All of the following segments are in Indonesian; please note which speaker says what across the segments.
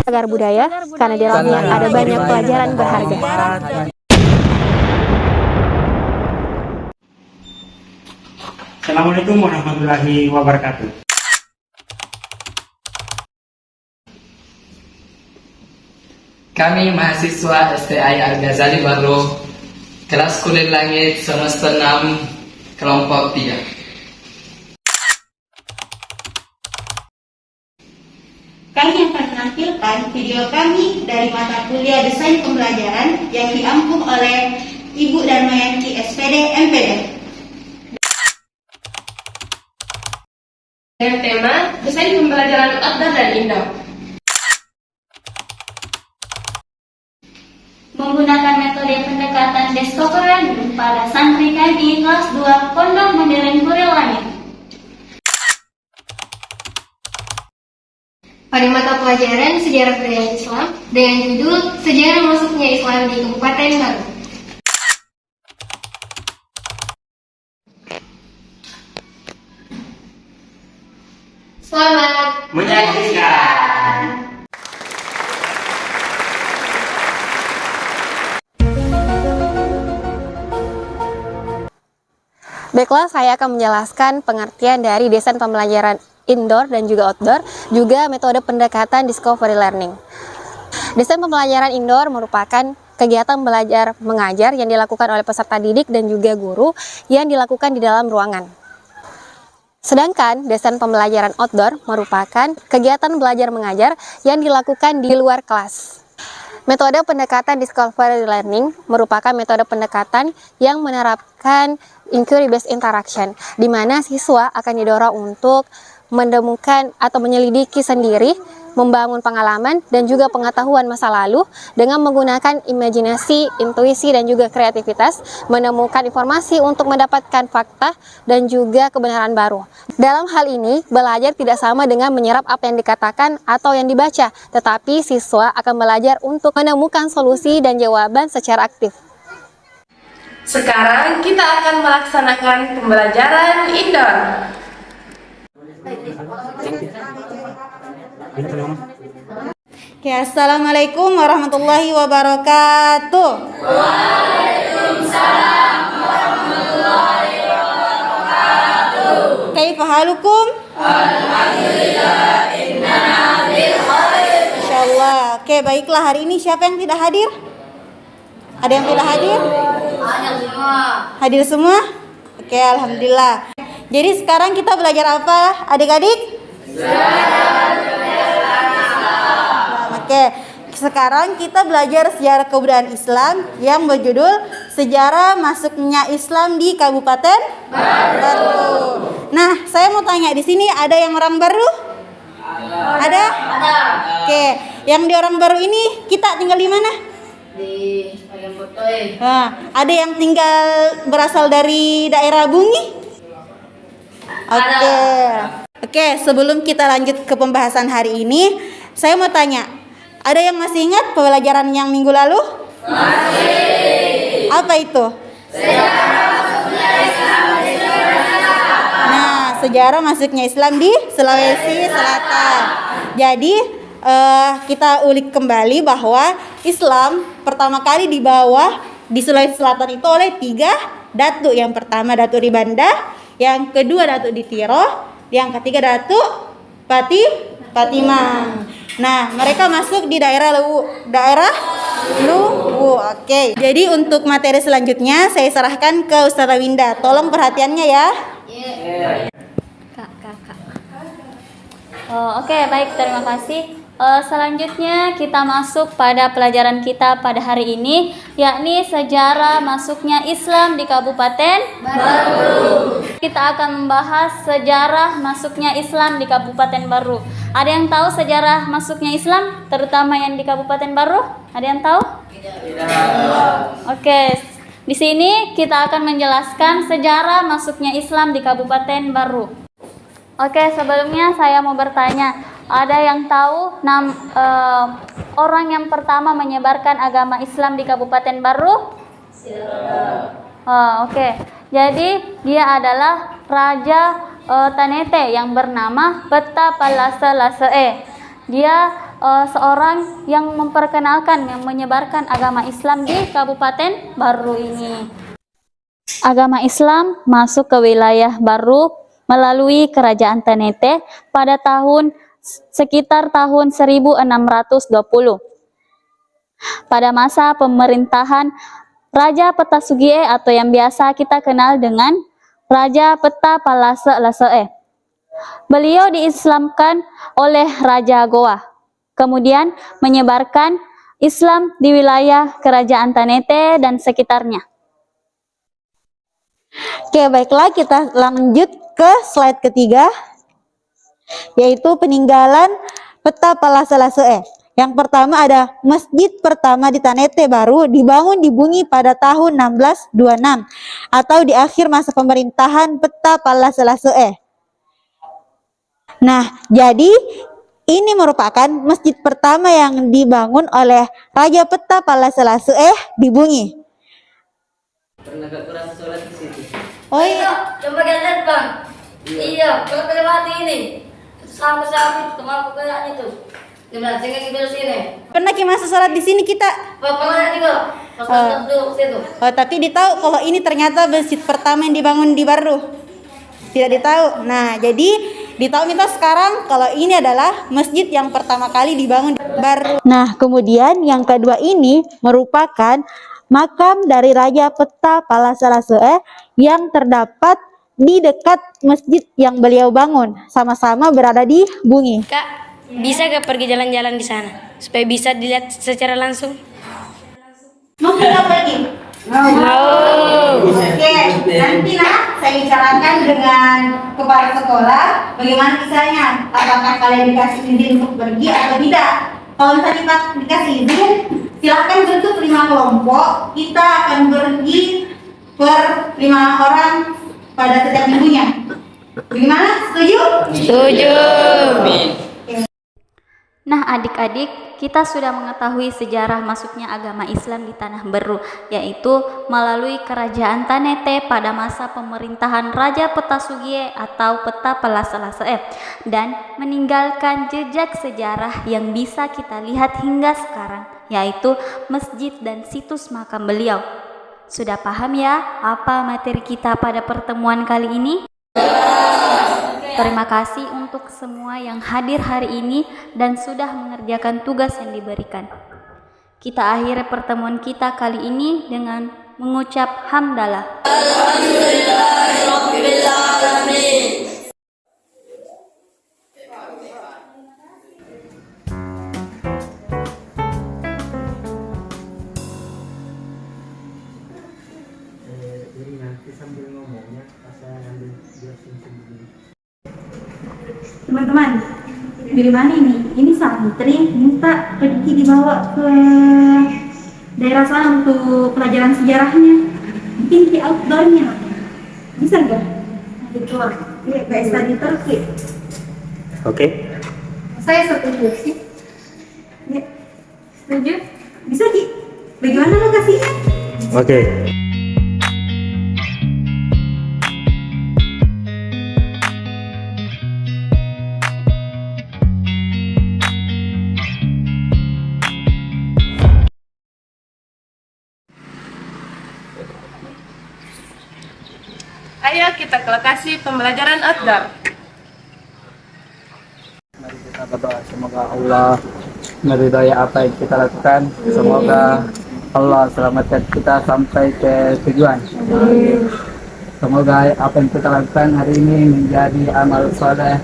Speaker 1: Cagar Budaya, karena di dalamnya ada banyak pelajaran berharga.
Speaker 2: Assalamualaikum warahmatullahi wabarakatuh.
Speaker 3: Kami mahasiswa STI Al-Ghazali Barro, kelas kuliah langit semester 6, kelompok 3.
Speaker 4: Kami akan menampilkan video kami dari mata kuliah Desain Pembelajaran yang diampu oleh Ibu Darmayanti SPD MPD.
Speaker 5: Dengan tema Desain Pembelajaran Outdoor dan Indoor.
Speaker 6: Menggunakan metode pendekatan discovery pada santri KD kelas 2 Pondok Modern Kuliah Langit.
Speaker 5: Pada mata pelajaran Sejarah Budaya Islam dengan judul Sejarah Masuknya Islam di Kabupaten Baru. Selamat
Speaker 2: Menyaksikan.
Speaker 1: Baiklah, saya akan menjelaskan pengertian dari desain pembelajaran indoor dan juga outdoor, juga metode pendekatan discovery learning. Desain pembelajaran indoor merupakan kegiatan belajar mengajar yang dilakukan oleh peserta didik dan juga guru yang dilakukan di dalam ruangan. Sedangkan desain pembelajaran outdoor merupakan kegiatan belajar mengajar yang dilakukan di luar kelas. Metode pendekatan discovery learning merupakan metode pendekatan yang menerapkan inquiry based interaction, di mana siswa akan didorong untuk menemukan atau menyelidiki sendiri, membangun pengalaman dan juga pengetahuan masa lalu dengan menggunakan imajinasi, intuisi dan juga kreativitas, menemukan informasi untuk mendapatkan fakta dan juga kebenaran baru. Dalam hal ini, belajar tidak sama dengan menyerap apa yang dikatakan atau yang dibaca, tetapi siswa akan belajar untuk menemukan solusi dan jawaban secara aktif.
Speaker 5: Sekarang kita akan melaksanakan pembelajaran indoor.
Speaker 4: Oke, assalamualaikum warahmatullahi wabarakatuh.
Speaker 6: Waalaikumsalam warahmatullahi wabarakatuh.
Speaker 4: Kaifa halukum?
Speaker 6: Alhamdulillah, innana bil khair.
Speaker 4: Insyaallah. Oke, baiklah, hari ini siapa yang tidak hadir? Ada yang tidak hadir?
Speaker 6: Ada semua.
Speaker 4: Hadir semua? Oke, alhamdulillah. Jadi sekarang kita belajar apa, adik-adik? Oke, sekarang kita belajar sejarah kebudayaan Islam yang berjudul Sejarah Masuknya Islam di Kabupaten Baru. Nah, saya mau tanya, di sini ada yang orang baru? Ada?
Speaker 6: Ada.
Speaker 4: Oke, yang di orang baru ini kita tinggal di mana?
Speaker 6: Di Bagian Botoy.
Speaker 4: Nah, ada yang tinggal berasal dari daerah Bungi? Oke, sebelum kita lanjut ke pembahasan hari ini, saya mau tanya, ada yang masih ingat pembelajaran yang minggu lalu? Masih. Apa itu? Sejarah masuknya Islam di Sulawesi Selatan. Jadi kita ulik kembali bahwa Islam pertama kali dibawa di Sulawesi Selatan itu oleh 3 datuk. Yang pertama Datuk di Banda, yang kedua Datuk di Tiro, yang ketiga Datuk Patimang. Nah, mereka masuk di daerah Luwu. Oke. Jadi untuk materi selanjutnya saya serahkan ke Ustazah Winda. Tolong perhatiannya ya.
Speaker 6: Oke, baik, terima kasih. Selanjutnya kita masuk pada pelajaran kita pada hari ini, yakni sejarah masuknya Islam di Kabupaten Baru. Kita akan membahas sejarah masuknya Islam di Kabupaten Baru. Ada yang tahu sejarah masuknya Islam, terutama yang di Kabupaten Baru? Ada yang tahu? Tidak. Oke, di sini kita akan menjelaskan sejarah masuknya Islam di Kabupaten Baru. Oke, sebelumnya saya mau bertanya, ada yang tahu orang yang pertama menyebarkan agama Islam di Kabupaten Baru? Oke. Jadi dia adalah Raja Tanete yang bernama Peta Palasa Lasee. Dia seorang yang memperkenalkan, yang menyebarkan agama Islam di Kabupaten Baru ini. Agama Islam masuk ke wilayah Baru melalui Kerajaan Ternate pada sekitar tahun 1620. Pada masa pemerintahan Raja Petasugie atau yang biasa kita kenal dengan Raja Peta Palase Lasee. Beliau diislamkan oleh Raja Goa, kemudian menyebarkan Islam di wilayah Kerajaan Ternate dan sekitarnya.
Speaker 4: Oke, baiklah kita lanjut ke slide ketiga, yaitu peninggalan Peta Palase Lasee. Yang pertama ada masjid pertama di Ternate Baru dibangun di Bungi pada tahun 1626 atau di akhir masa pemerintahan Peta Palase Lasee. Nah, jadi ini merupakan masjid pertama yang dibangun oleh Raja Peta Palase Lasee di Bungi.
Speaker 3: Pernah gak kurang sholat di situ?
Speaker 4: Oh iya.
Speaker 7: Coba kita lihat bang. Iya, kalau termati ini sama sapi kemana kayaknya tuh. Gimana sehingga kita sini?
Speaker 4: Pernah masuk sholat di sini kita?
Speaker 7: Pernah juga. Pas duduk situ.
Speaker 4: Oh, tapi ditahu kalau ini ternyata masjid pertama yang dibangun di Baru. Tidak ditahu. Nah, jadi ditahu kita sekarang kalau ini adalah masjid yang pertama kali dibangun di Baru. Nah, kemudian yang kedua ini merupakan makam dari Raja Peta Palase Lasee yang terdapat di dekat masjid yang beliau bangun. Sama-sama berada di Bungi.
Speaker 7: Kak, bisa gak pergi jalan-jalan di sana supaya bisa dilihat secara langsung?
Speaker 4: Mau kita pergi? Oke, nanti saya bicarakan dengan kepala sekolah bagaimana kisahnya. Apakah kalian dikasih izin untuk pergi atau tidak? Kalau misalnya dikasih izin, silahkan bentuk 5 kelompok. Kita akan pergi per 5 orang pada setiap minggunya. Bagaimana? Setuju?
Speaker 7: Setuju.
Speaker 6: Nah adik-adik, kita sudah mengetahui sejarah masuknya agama Islam di Tanah Baru, yaitu melalui Kerajaan Ternate pada masa pemerintahan Raja Petasugie atau Peta Palase Lasee, dan meninggalkan jejak sejarah yang bisa kita lihat hingga sekarang, yaitu masjid dan situs makam beliau. Sudah paham ya apa materi kita pada pertemuan kali ini? Terima kasih untuk semua yang hadir hari ini dan sudah mengerjakan tugas yang diberikan. Kita akhiri pertemuan kita kali ini dengan mengucap hamdalah. Alhamdulillahirrahmanirrahim.
Speaker 2: Jadi nanti sambil ngomongnya saya ambil jelasin sendiri.
Speaker 8: Teman-teman, dari mana ini? Ini santri minta pergi dibawa ke daerah sana untuk pelajaran sejarahnya. Mungkin di outdoornya. Bisa nggak? Nanti keluar. Iya, kayak study Turki.
Speaker 2: Oke.
Speaker 8: Saya setuju sih. Ya, setuju? Bisa Ki? Bagaimana lokasinya?
Speaker 2: Oke.
Speaker 9: Ayo kita ke lokasi pembelajaran outdoor.
Speaker 3: Mari kita berdoa, semoga Allah meridhai apa yang kita lakukan. Semoga Allah selamatkan kita sampai ke tujuan. Semoga apa yang kita lakukan hari ini menjadi amal soleh.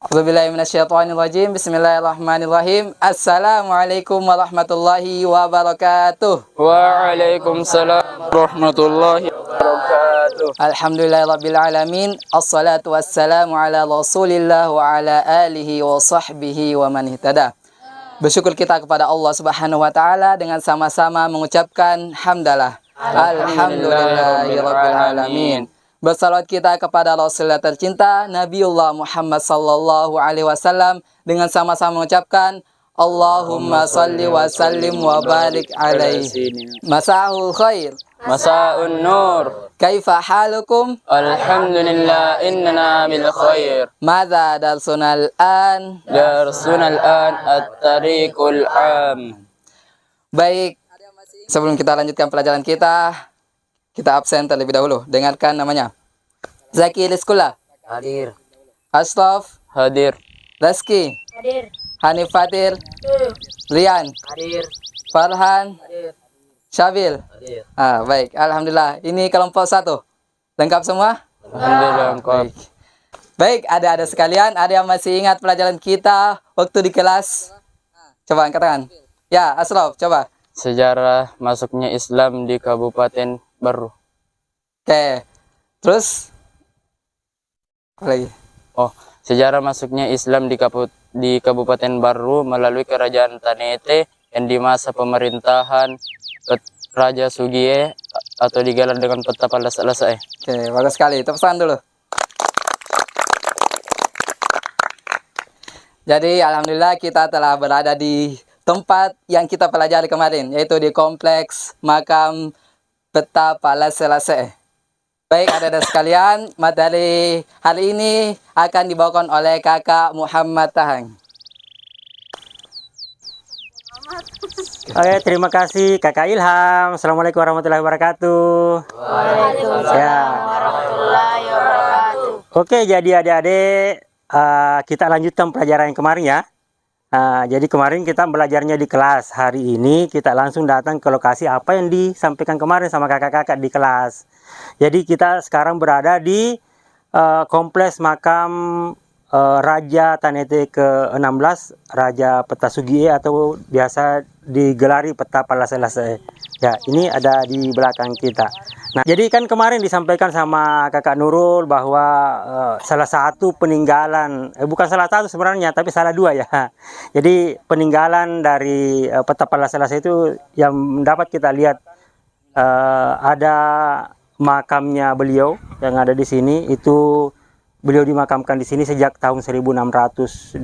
Speaker 3: A'udzubillahi minasyaitonirrajim. Bismillahirrahmanirrahim. Assalamualaikum warahmatullahi wabarakatuh.
Speaker 10: Waalaikumsalam warahmatullahi wabarakatuh.
Speaker 3: Alhamdulillahirabbil alamin. Assalatu wassalamu ala Rasulillah wa ala alihi wa sahbihi wa man ihtada. Bersyukur kita kepada Allah Subhanahu wa taala dengan sama-sama mengucapkan hamdalah. Alhamdulillahirabbil alamin. Bersalawat kita kepada Rasulullah tercinta Nabiullah Muhammad sallallahu alaihi wasallam dengan sama-sama mengucapkan Allahumma salli wa sallim wa barik alaihi. Masa'ul khair.
Speaker 10: Masa'un nur.
Speaker 3: Kaifa halukum?
Speaker 10: Alhamdulillah innana bil khair.
Speaker 3: Madza darsunal an?
Speaker 10: Darsunal an at-tariqul am.
Speaker 3: Baik, sebelum kita lanjutkan pelajaran kita absen terlebih dahulu. Dengarkan namanya. Zaki Rizkullah.
Speaker 10: Hadir.
Speaker 3: Ashraf.
Speaker 10: Hadir.
Speaker 3: Rizky.
Speaker 7: Hadir.
Speaker 3: Hanif Fatir. Rian.
Speaker 10: Hadir.
Speaker 3: Farhan.
Speaker 10: Hadir.
Speaker 3: Syabil.
Speaker 10: Hadir.
Speaker 3: Baik. Alhamdulillah. Ini kelompok 1. Lengkap semua?
Speaker 10: Alhamdulillah lengkap.
Speaker 3: Baik, ada sekalian. Ada yang masih ingat pelajaran kita waktu di kelas? Coba angkat tangan. Ya, Ashraf, coba.
Speaker 10: Sejarah masuknya Islam di Kabupaten Baru.
Speaker 3: Oke. Terus? Apa lagi?
Speaker 10: Oh, sejarah masuknya Islam di Kabupaten Baru melalui Kerajaan Tanete yang di masa pemerintahan Raja Sugiye atau digelar dengan peta Palas-Alasai.
Speaker 3: Oke, bagus sekali. Tepuk tangan dulu. Jadi, alhamdulillah kita telah berada di tempat yang kita pelajari kemarin, yaitu di kompleks makam peta Palas-Alasai. Baik, adik-adik sekalian, materi hari ini akan dibawakan oleh Kakak Muhammad Tahang.
Speaker 2: Oke, terima kasih Kakak Ilham. Assalamualaikum warahmatullahi wabarakatuh.
Speaker 7: Waalaikumsalam warahmatullahi wabarakatuh.
Speaker 2: Oke, jadi adik-adik, kita lanjutkan pelajaran yang kemarin ya. Jadi kemarin kita belajarnya di kelas. Hari ini kita langsung datang ke lokasi apa yang disampaikan kemarin sama kakak-kakak di kelas. Jadi kita sekarang berada di kompleks makam Raja Tanete ke-16, Raja Peta Sugiye atau biasa digelari Peta Palas-Alasai. Ya, ini ada di belakang kita. Nah, jadi kan kemarin disampaikan sama Kakak Nurul bahwa salah satu peninggalan, bukan salah satu sebenarnya, tapi salah dua ya. Jadi peninggalan dari Peta Palas-Alasai itu yang dapat kita lihat ada makamnya beliau yang ada di sini. Itu beliau dimakamkan di sini sejak tahun 1626.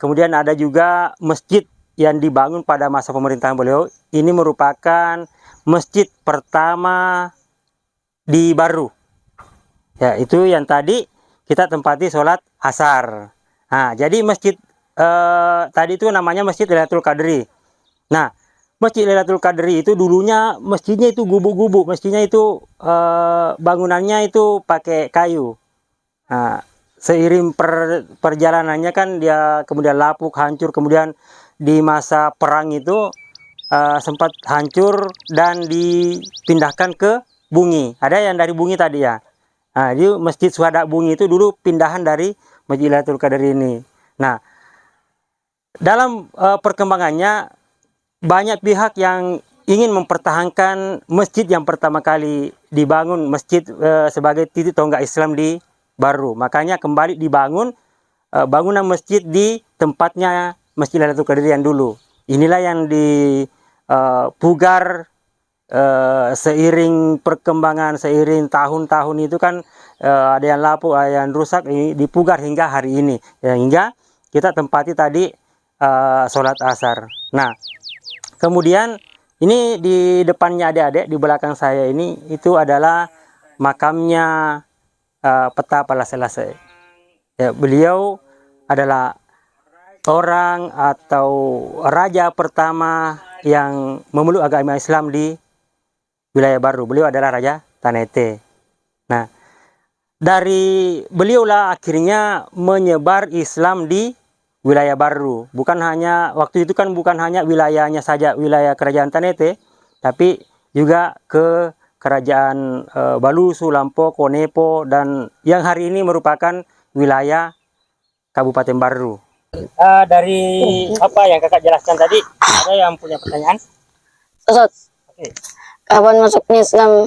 Speaker 2: Kemudian ada juga masjid yang dibangun pada masa pemerintahan beliau. Ini merupakan masjid pertama di Baru. Ya, itu yang tadi kita tempati sholat asar. Nah, jadi masjid tadi itu namanya Masjid Lailatul Qadri. Nah, Masjid Lailatul Qadri itu dulunya masjidnya itu gubuk-gubuk. Masjidnya itu bangunannya itu pakai kayu. Nah, seiring perjalanannya kan dia kemudian lapuk, hancur. Kemudian di masa perang itu sempat hancur dan dipindahkan ke Bungi. Ada yang dari Bungi tadi ya. Nah, di Masjid Syuhada Bungi itu dulu pindahan dari Masjid Lailatul Qadri ini. Nah, dalam perkembangannya banyak pihak yang ingin mempertahankan masjid yang pertama kali dibangun, masjid sebagai titik tonggak Islam di Baru. Makanya kembali dibangun bangunan masjid di tempatnya Masjid Lailatul Qadri yang dulu. Inilah yang dipugar seiring perkembangan, seiring tahun-tahun itu kan ada yang lapuk, ada yang rusak, dipugar hingga hari ini. Ya, hingga kita tempati tadi sholat asar. Nah, kemudian ini di depannya adik-adik, di belakang saya ini, itu adalah makamnya Peta Palas-Alasai. Ya, beliau adalah orang atau raja pertama yang memeluk agama Islam di wilayah Baru. Beliau adalah Raja Tanete. Nah, dari beliaulah akhirnya menyebar Islam di wilayah Baru. Bukan hanya, waktu itu kan bukan hanya wilayahnya saja, wilayah Kerajaan Tanete, tapi juga ke Kerajaan Balusu, Lampoko, Nepo, dan yang hari ini merupakan wilayah Kabupaten Baru. Dari apa yang kakak jelaskan tadi, ada yang punya pertanyaan?
Speaker 7: Ustaz,
Speaker 2: Oke.
Speaker 7: kapan masuknya Islam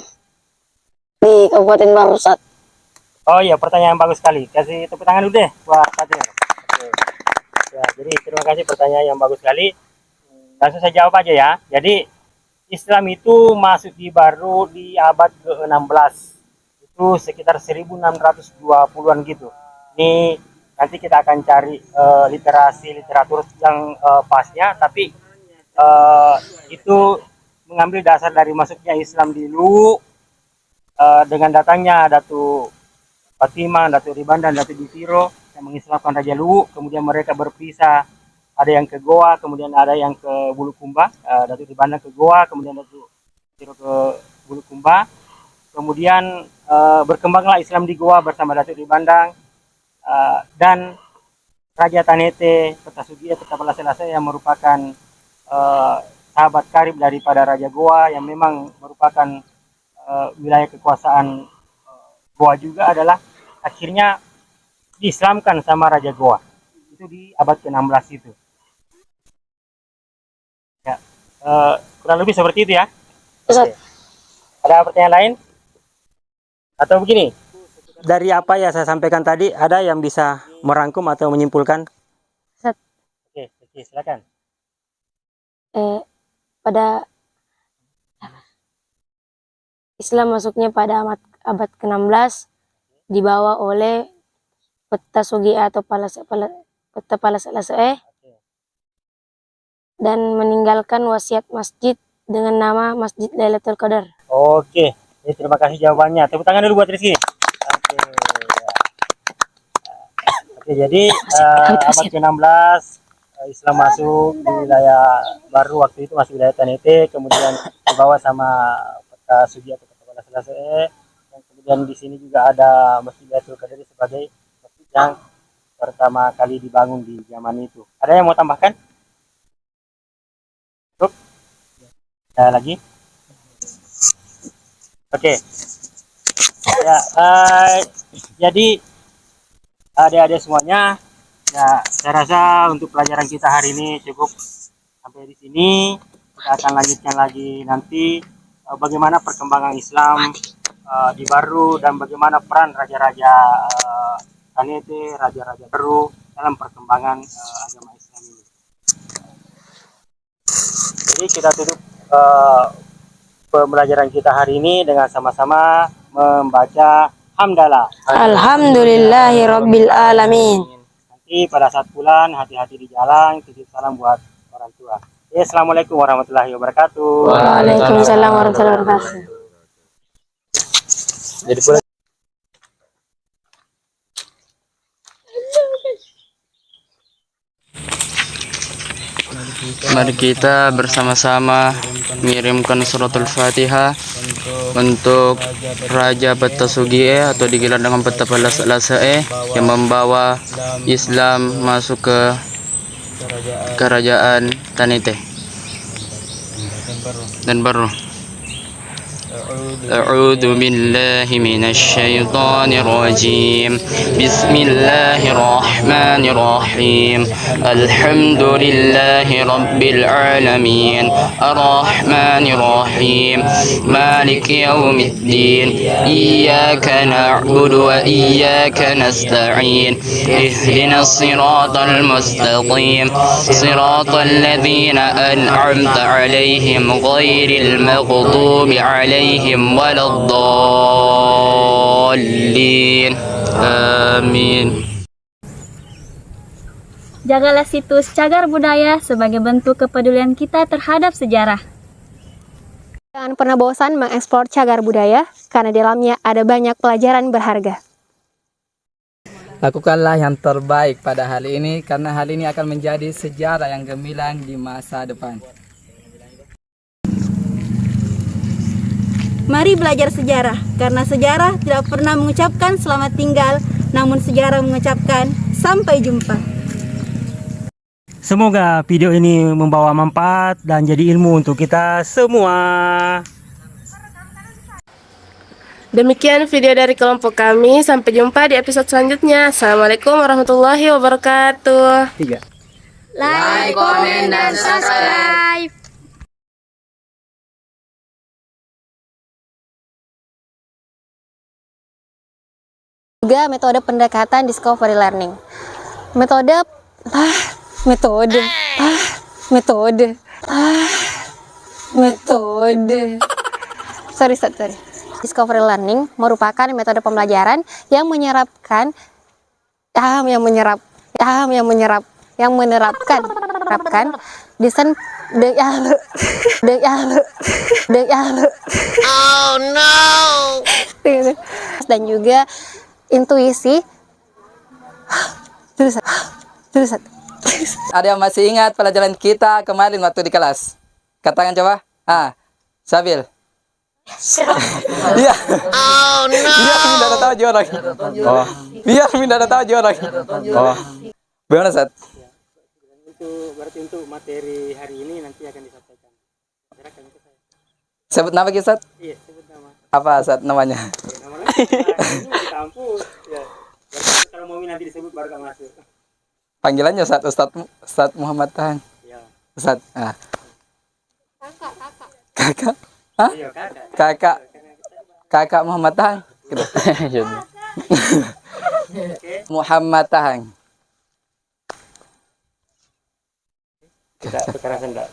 Speaker 7: di Kabupaten Baru, Ustaz?
Speaker 2: Oh iya, pertanyaan bagus sekali. Kasih tepuk tangan dulu deh buat Fatir. Oke. Ya, jadi terima kasih pertanyaan yang bagus sekali. Langsung saya jawab aja ya. Jadi Islam itu masuk di Baru di abad ke-16. Itu sekitar 1620-an gitu. Ini nanti kita akan cari literatur yang pasnya, tapi itu mengambil dasar dari masuknya Islam di Luwu dengan datangnya Datu Fatimah, Datu Riban, dan Datu Ditiro yang mengislamkan Raja Luwu. Kemudian mereka berpisah, ada yang ke Goa, kemudian ada yang ke Bulukumba. Datu Riban ke Goa, kemudian Datu Ditiro ke Bulukumba. Kemudian berkembanglah Islam di Goa bersama Datu Ribandang dan Raja Tanete Pertasugie Pertapala Selassie yang merupakan sahabat karib daripada Raja Goa, yang memang merupakan wilayah kekuasaan Goa juga, adalah akhirnya diislamkan sama Raja Goa. Itu di abad ke-16 itu. Ya, kurang lebih seperti itu ya. Oke. Ada pertanyaan lain? Atau begini, dari apa yang saya sampaikan tadi, ada yang bisa merangkum atau menyimpulkan? Oke, silakan.
Speaker 7: Pada Islam masuknya pada abad ke-16 dibawa oleh Pertasugie atau Pertapala Selassie dan meninggalkan wasiat masjid dengan nama Masjid Lailatul Qadar.
Speaker 2: Oke, terima kasih jawabannya. Tepuk tangan dulu buat Rizky. Oke, jadi abad ke-16 Islam masuk di wilayah Baru, waktu itu masih wilayah Tanete, kemudian dibawa sama Pertasugie atau Pertapala Selassie, dan kemudian di sini juga ada Masjid Lailatul Qadar sebagai masjid yang pertama kali dibangun di zaman itu. Ada yang mau tambahkan? Cukup? Ada lagi? Oke. Ya, jadi adik-adik semuanya, ya saya rasa untuk pelajaran kita hari ini cukup sampai di sini. Kita akan lanjutkan lagi nanti bagaimana perkembangan Islam di Baru dan bagaimana peran raja-raja Tanete, raja-raja Baru dalam perkembangan agama Islam ini. Jadi kita tutup pembelajaran kita hari ini dengan sama-sama membaca hamdalah.
Speaker 7: Alhamdulillahirabbil alamin.
Speaker 2: Nanti pada saat pulang hati-hati di jalan, titip salam buat orang tua. Assalamualaikum warahmatullahi wabarakatuh.
Speaker 7: Waalaikumsalam warahmatullahi wabarakatuh.
Speaker 10: Jadi pula mari kita bersama-sama mengirimkan suratul Fatihah untuk Raja Pertasugie atau digelar dengan Pertapala Selassie yang membawa Islam masuk ke kerajaan Tanete dan Baru. A'udzu billahi minasy syaithanir rajim. Bismillahirrahmanirrahim. Alhamdulillahi rabbil alamin. Arrahmanir rahim. Maliki yaumiddin. Iyyaka na'budu wa iyyaka nasta'in. Ihdinas siratal mustaqim. Siratal ladzina an'amta 'alaihim ghairil maghdubi 'alaihim waladdallin. Amin.
Speaker 6: Jagalah situs Cagar Budaya sebagai bentuk kepedulian kita terhadap sejarah.
Speaker 1: Jangan pernah bosan mengeksplor Cagar Budaya, karena di dalamnya ada banyak pelajaran berharga.
Speaker 3: Lakukanlah yang terbaik pada hal ini, karena hal ini akan menjadi sejarah yang gemilang di masa depan.
Speaker 4: Mari belajar sejarah, karena sejarah tidak pernah mengucapkan selamat tinggal, namun sejarah mengucapkan sampai jumpa.
Speaker 2: Semoga video ini membawa manfaat dan jadi ilmu untuk kita semua.
Speaker 9: Demikian video dari kelompok kami. Sampai jumpa di episode selanjutnya. Assalamualaikum warahmatullahi wabarakatuh.
Speaker 7: Like, komen, dan subscribe.
Speaker 1: Juga metode pendekatan discovery learning. Metode sorry. Discovery learning merupakan metode pembelajaran yang menerapkan desain dan juga intuisi. Terus.
Speaker 3: Ada yang masih ingat pelajaran kita kemarin waktu di kelas? Katakan coba. Sabil. Iya. Oh no. Biar minta ada tahu orang. Oh. Biar minta ada tahu orang. Oh. Bagaimana, Sat?
Speaker 2: Berarti untuk materi hari ini nanti akan disampaikan.
Speaker 3: Sebut nama kita, Sat?
Speaker 2: Iya, sebut nama.
Speaker 3: Apa, Sat, namanya?
Speaker 2: Namanya ini di kampus. Ya. Kalau mau nanti disebut baru gak masuk.
Speaker 3: Panggilannya Ustaz Muhammad Tahan.
Speaker 2: Ya.
Speaker 3: Ustaz. Kakak. Hah?
Speaker 2: Iya, kakak.
Speaker 3: Kakak Muhammad Tahan. Gitu. Muhammad Tahan.
Speaker 2: Tidak, kekerasan enggak.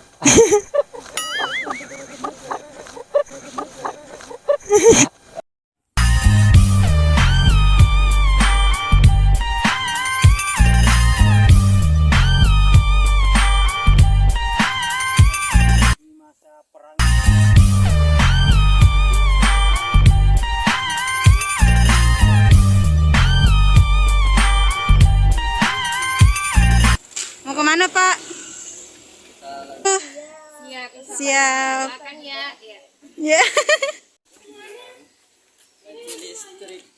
Speaker 4: Mau kemana, Pak? Siap.
Speaker 5: Makan ya.
Speaker 4: Ya.
Speaker 3: Listrik.